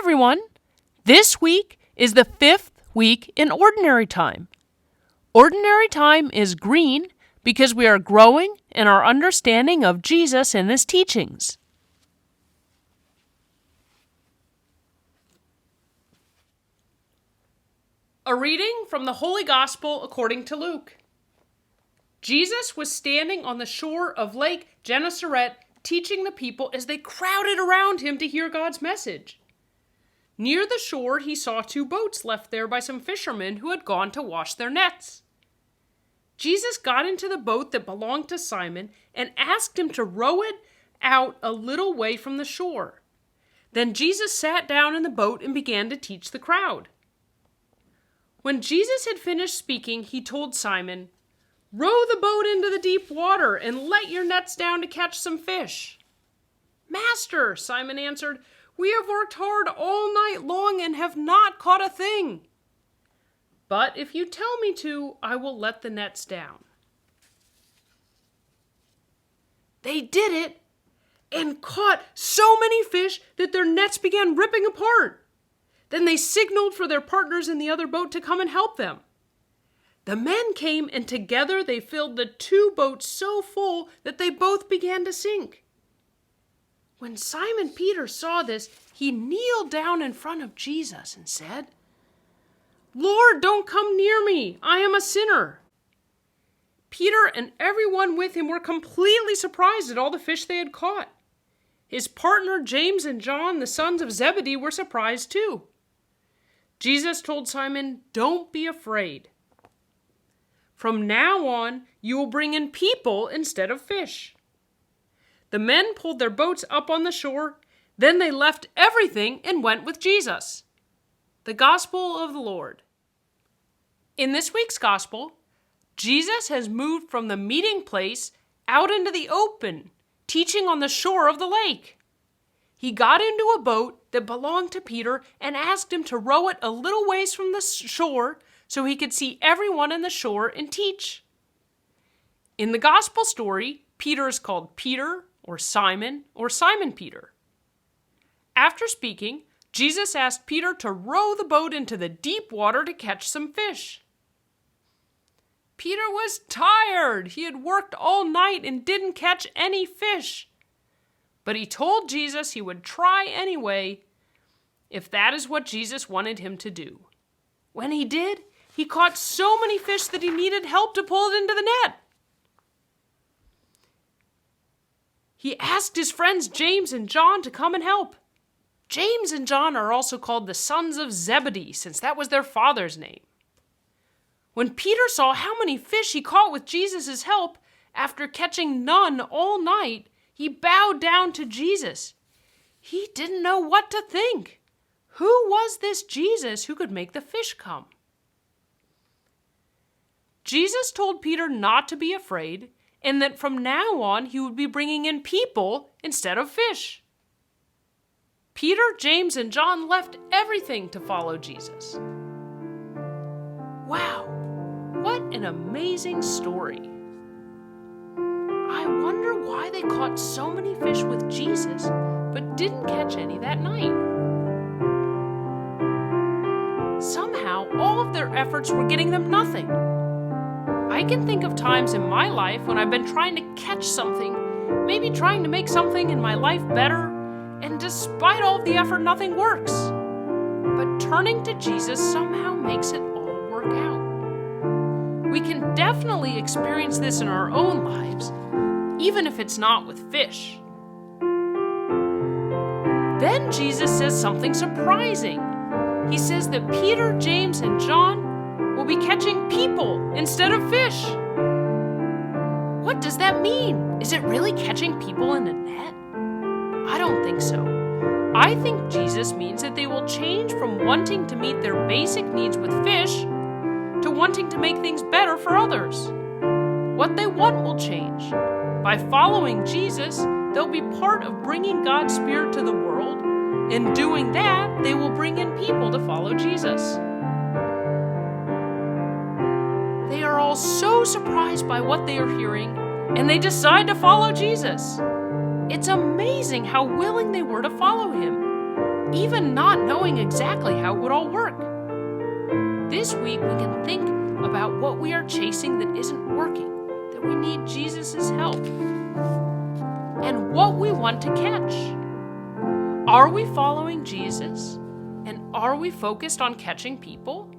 everyone! This week is the 5th week in Ordinary Time. Ordinary Time is green because we are growing in our understanding of Jesus and His teachings. A reading from the Holy Gospel according to Luke. Jesus was standing on the shore of Lake Gennesaret teaching the people as they crowded around him to hear God's message. Near the shore, he saw 2 boats left there by some fishermen who had gone to wash their nets. Jesus got into the boat that belonged to Simon and asked him to row it out a little way from the shore. Then Jesus sat down in the boat and began to teach the crowd. When Jesus had finished speaking, he told Simon, "Row the boat into the deep water and let your nets down to catch some fish." "Master," Simon answered, "we have worked hard all night long and have not caught a thing. But if you tell me to, I will let the nets down." They did it and caught so many fish that their nets began ripping apart. Then they signaled for their partners in the other boat to come and help them. The men came, and together they filled the 2 boats so full that they both began to sink. When Simon Peter saw this, he kneeled down in front of Jesus and said, "Lord, don't come near me. I am a sinner." Peter and everyone with him were completely surprised at all the fish they had caught. His partner James and John, the sons of Zebedee, were surprised too. Jesus told Simon, "Don't be afraid. From now on, you will bring in people instead of fish." The men pulled their boats up on the shore. Then they left everything and went with Jesus. The Gospel of the Lord. In this week's Gospel, Jesus has moved from the meeting place out into the open, teaching on the shore of the lake. He got into a boat that belonged to Peter and asked him to row it a little ways from the shore so he could see everyone on the shore and teach. In the Gospel story, Peter is called Peter or Simon Peter. After speaking, Jesus asked Peter to row the boat into the deep water to catch some fish. Peter was tired. He had worked all night and didn't catch any fish. But he told Jesus he would try anyway, if that is what Jesus wanted him to do. When he did, he caught so many fish that he needed help to pull it into the net. He asked his friends James and John to come and help. James and John are also called the sons of Zebedee, since that was their father's name. When Peter saw how many fish he caught with Jesus' help, after catching none all night, he bowed down to Jesus. He didn't know what to think. Who was this Jesus who could make the fish come? Jesus told Peter not to be afraid, and that from now on he would be bringing in people instead of fish. Peter, James, and John left everything to follow Jesus. Wow, what an amazing story. I wonder why they caught so many fish with Jesus, but didn't catch any that night. Somehow, all of their efforts were getting them nothing. I can think of times in my life when I've been trying to catch something, maybe trying to make something in my life better, and despite all of the effort, nothing works. But turning to Jesus somehow makes it all work out. We can definitely experience this in our own lives, even if it's not with fish. Then Jesus says something surprising. He says that Peter, James, and John will be catching people instead of fish. What does that mean? Is it really catching people in a net? I don't think so. I think Jesus means that they will change from wanting to meet their basic needs with fish to wanting to make things better for others. What they want will change. By following Jesus, they'll be part of bringing God's Spirit to the world. In doing that, they will bring in people to follow Jesus. They are all so surprised by what they are hearing, and they decide to follow Jesus. It's amazing how willing they were to follow him. even not knowing exactly how it would all work. This week, we can think about what we are chasing that isn't working, that we need Jesus' help, and what we want to catch. Are we following Jesus? And are we focused on catching people?